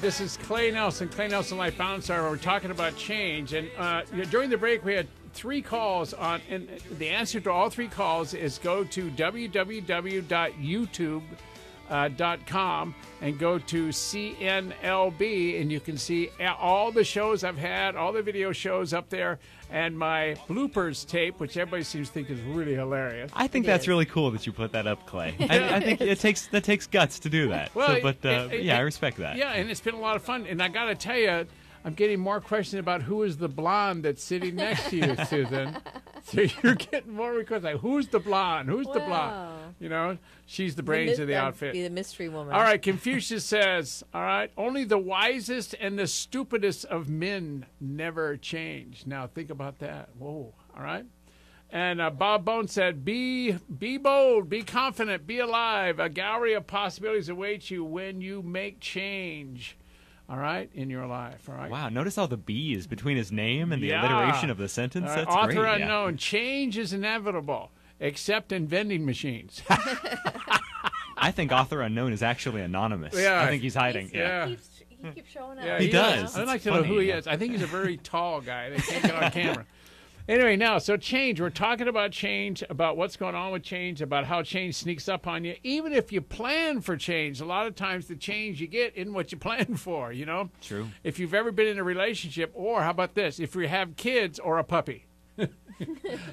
This is Clay Nelson, Clay Nelson Life Balance Hour. We're talking about change. And during the break, we had 3 calls on, and the answer to all 3 calls is go to www.youtube.com and go to CNLB, and you can see all the shows I've had, all the video shows up there, and my bloopers tape, which everybody seems to think is really hilarious. I think that's really cool that you put that up, Clay. I think that takes guts to do that. Well, I respect that. Yeah, and it's been a lot of fun. And I got to tell you, I'm getting more questions about who is the blonde that's sitting next to you, Susan. So you're getting more requests like, who's the blonde? Who's the blonde? You know, she's the brains of the outfit. Be the mystery woman. All right, Confucius says, all right, only the wisest and the stupidest of men never change. Now, think about that. Whoa, all right? And Bob Bone said, be bold, be confident, be alive. A gallery of possibilities awaits you when you make change. All right, in your life. All right. Wow, notice all the B's between his name and the alliteration of the sentence. Right. That's Author great. unknown. Yeah. Change is inevitable, except in vending machines. I think author unknown is actually anonymous. Yeah. I think he's hiding. He keeps showing up. Yeah, he does. I'd like It's to know funny, who he yeah. is. I think he's a very tall guy. They can't get on camera. Anyway, now, so change. We're talking about change, about what's going on with change, about how change sneaks up on you. Even if you plan for change, a lot of times the change you get isn't what you planned for, you know? True. If you've ever been in a relationship, or how about this, if you have kids or a puppy.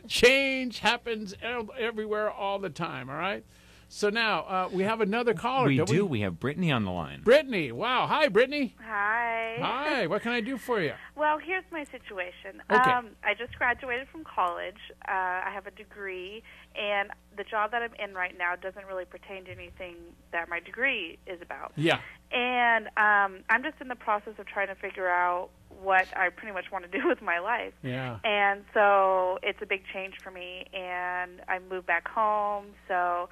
Change happens everywhere all the time, all right? So now, we have another caller. We do. We have Brittany on the line. Brittany. Wow. Hi, Brittany. Hi. Hi. What can I do for you? Well, here's my situation. Okay. I just graduated from college. I have a degree, and the job that I'm in right now doesn't really pertain to anything that my degree is about. Yeah. And I'm just in the process of trying to figure out what I pretty much want to do with my life. Yeah. And so it's a big change for me, and I moved back home. So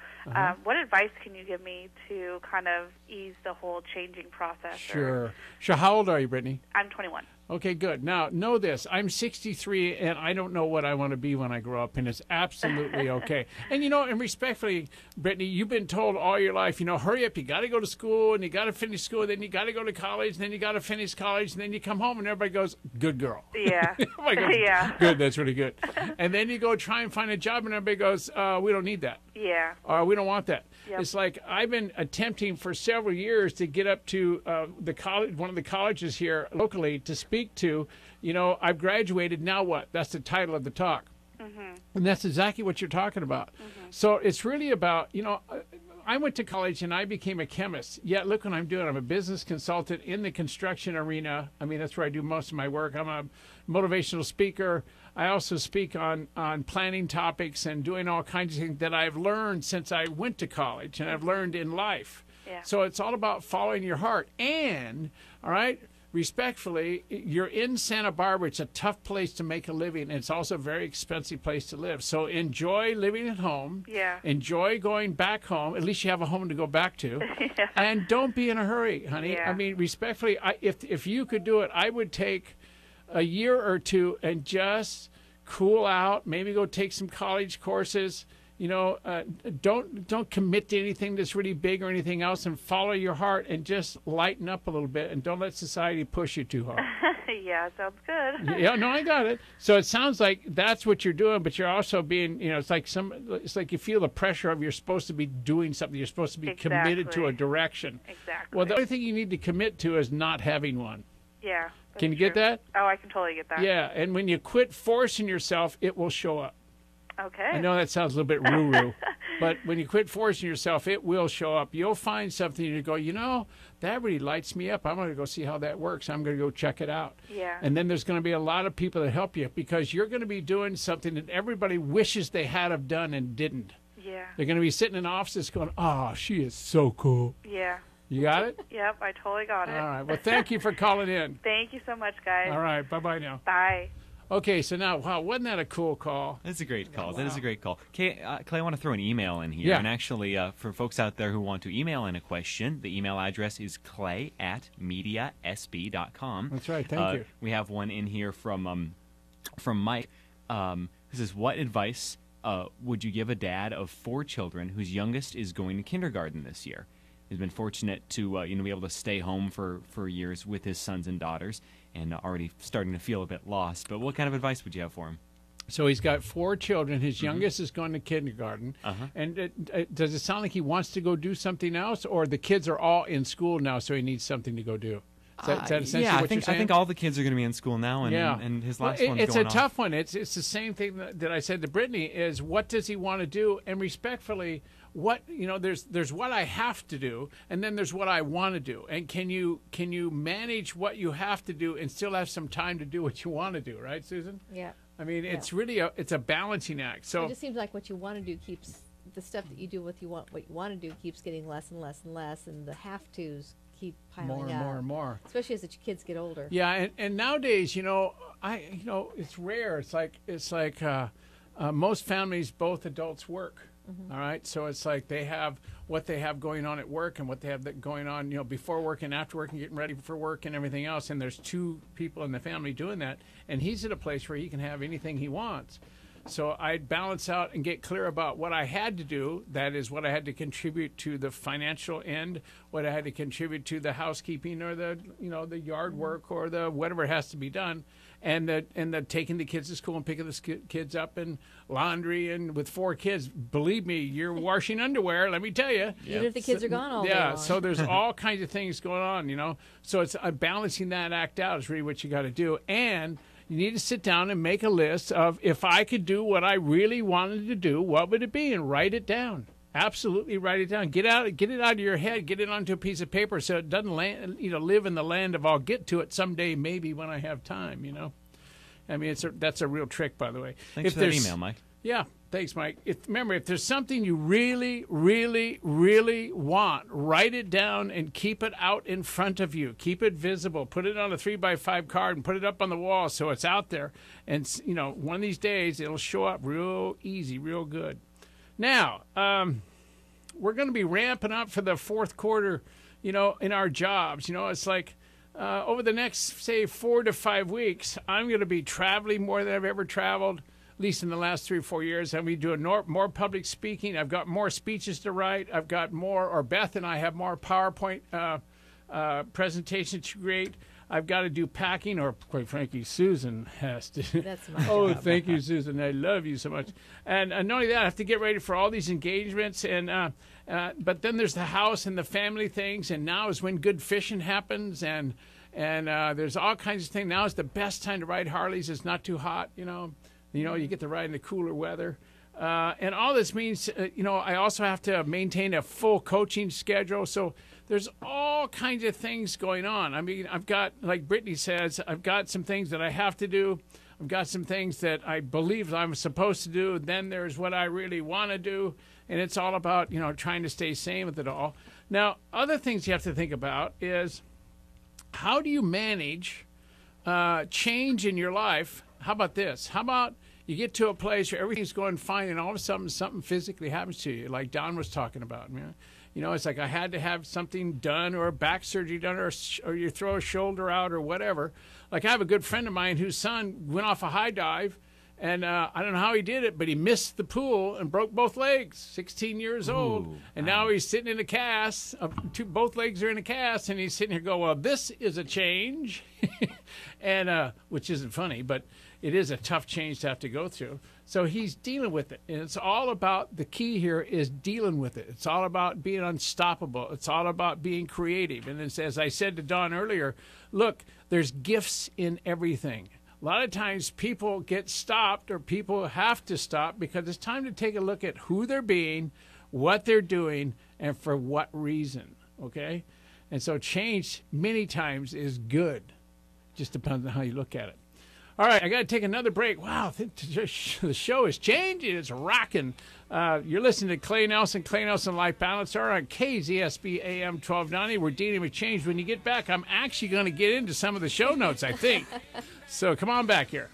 what advice can you give me to kind of ease the whole changing process? Sure. Sure. How old are you, Brittany? I'm 21. Okay, good. Now, know this. I'm 63, and I don't know what I want to be when I grow up, and it's absolutely okay. And, you know, and respectfully, Brittany, you've been told all your life, you know, hurry up, you got to go to school, and you got to finish school, then you got to go to college, and then you got to finish college, and then you come home, and everybody goes, good girl. Yeah. Yeah. Good, that's really good. And then you go try and find a job, and everybody goes, we don't need that. Yeah. Or we don't want that. Yep. It's like I've been attempting for several years to get up to the college, one of the colleges here locally, to speak to. You know, I've graduated. Now what? That's the title of the talk, and that's exactly what you're talking about. So it's really about, you know, I went to college and I became a chemist. Yet look what I'm doing. I'm a business consultant in the construction arena. I mean, that's where I do most of my work. I'm a motivational speaker. I also speak on planning topics and doing all kinds of things that I've learned since I went to college and I've learned in life. Yeah. So it's all about following your heart. And, all right, respectfully, you're in Santa Barbara. It's a tough place to make a living. And it's also a very expensive place to live. So enjoy living at home. Yeah. Enjoy going back home. At least you have a home to go back to. Yeah. And don't be in a hurry, honey. Yeah. I mean, respectfully, if you could do it, I would take a year or two and just cool out, maybe go take some college courses. You know, don't commit to anything that's really big or anything else, and follow your heart and just lighten up a little bit, and don't let society push you too hard. Yeah, sounds good. Yeah, no, I got it. So it sounds like that's what you're doing, but you're also being, you know, it's like you feel the pressure of you're supposed to be doing something. You're supposed to be committed to a direction. Exactly. Well, the only thing you need to commit to is not having one. Yeah. Can you get that? Oh, I can totally get that. Yeah, and when you quit forcing yourself, it will show up. Okay. I know that sounds a little bit woo-woo, but when you quit forcing yourself, it will show up. You'll find something and you go, you know, that really lights me up. I'm going to go see how that works. I'm going to go check it out. Yeah. And then there's going to be a lot of people that help you because you're going to be doing something that everybody wishes they had have done and didn't. Yeah. They're going to be sitting in offices going, oh, she is so cool. Yeah. You got it? Yep, I totally got it. All right. Well, thank you for calling in. Thank you so much, guys. All right. Bye-bye now. Bye. Okay, so now, wow, wasn't that a cool call? That's a great call. Wow. That is a great call. Clay, I want to throw an email in here. Yeah. And actually, for folks out there who want to email in a question, the email address is clay@mediasb.com. That's right. Thank you. We have one in here from Mike. Who says, what advice would you give a dad of 4 children whose youngest is going to kindergarten this year? has been fortunate to be able to stay home for years with his sons and daughters, and already starting to feel a bit lost. But what kind of advice would you have for him? So he's got 4 children. His youngest is going to kindergarten. And does it sound like he wants to go do something else, or the kids are all in school now, so he needs something to go do? Is that essentially what you're saying? I think all the kids are going to be in school now, and his last one's it's going a tough one. It's the same thing that I said to Brittany, is what does he want to do? And respectfully, there's what I have to do, and then there's what I want to do. And can you manage what you have to do and still have some time to do what you want to do, right, Susan? Yeah. I mean, it's really a balancing act. So it just seems like what you want to do keeps the stuff that you do what you want to do keeps getting less and less and less, and the have tos keep piling more and up. more and more. Especially as the kids get older. Yeah, and nowadays, it's rare. It's like most families, both adults work. All right, so it's like they have what they have going on at work and what they have going on, before work and after work and getting ready for work and everything else. And there's 2 people in the family doing that, and he's at a place where he can have anything he wants. So I'd balance out and get clear about what I had to do. That is what I had to contribute to the financial end, what I had to contribute to the housekeeping or the yard work or the whatever has to be done, and the taking the kids to school and picking the kids up and laundry. And with 4 kids, believe me, you're washing underwear. Let me tell you. Even if the kids are gone all day long. So there's all kinds of things going on. So it's balancing that act out is really what you got to do. And you need to sit down and make a list of, if I could do what I really wanted to do, what would it be? And write it down. Absolutely write it down. Get it out of your head. Get it onto a piece of paper so it doesn't live in the land of I'll get to it someday, maybe when I have time. I mean, that's a real trick, by the way. Thanks for that email, Mike. Yeah, thanks, Mike. Remember, if there's something you really, really, really want, write it down and keep it out in front of you. Keep it visible. Put it on a 3x5 card and put it up on the wall so it's out there. And, one of these days it'll show up real easy, real good. Now, we're going to be ramping up for the 4th quarter, in our jobs. It's like over the next, say, 4 to 5 weeks, I'm going to be traveling more than I've ever traveled, at least in the last 3 or 4 years. I'm going to be doing more public speaking. I've got more speeches to write. I've got Beth and I have more PowerPoint presentations to create. I've got to do packing, or quite frankly, Susan has to. That's my Oh, job. thank you, Susan. I love you so much. And not only that, I have to get ready for all these engagements. But then there's the house and the family things. And now is when good fishing happens. And there's all kinds of things. Now is the best time to ride Harleys. It's not too hot, You get to ride in the cooler weather. And all this means, I also have to maintain a full coaching schedule. So there's all kinds of things going on. I mean, I've got, like Brittany says, I've got some things that I have to do. I've got some things that I believe I'm supposed to do. Then there's what I really want to do. And it's all about, trying to stay sane with it all. Now, other things you have to think about is, how do you manage change in your life? How about this? How about you get to a place where everything's going fine and all of a sudden something physically happens to you, like Don was talking about. It's like I had to have something done, or a back surgery done, or you throw a shoulder out or whatever. Like I have a good friend of mine whose son went off a high dive, and I don't know how he did it, but he missed the pool and broke both legs, 16 years old. And now he's sitting in a cast. Both legs are in a cast, and he's sitting here going, well, this is a change. And which isn't funny, but it is a tough change to have to go through. So he's dealing with it. And it's all about, the key here is dealing with it. It's all about being unstoppable. It's all about being creative. And it's, as I said to Don earlier, look, there's gifts in everything. A lot of times people get stopped, or people have to stop, because it's time to take a look at who they're being, what they're doing, and for what reason, okay? And so change many times is good. Just depends on how you look at it. All right, I got to take another break. Wow, the show is changing. It's rocking. You're listening to Clay Nelson Life Balancer on KZSB AM 1290. We're dealing with change. When you get back, I'm actually going to get into some of the show notes, I think. So come on back here.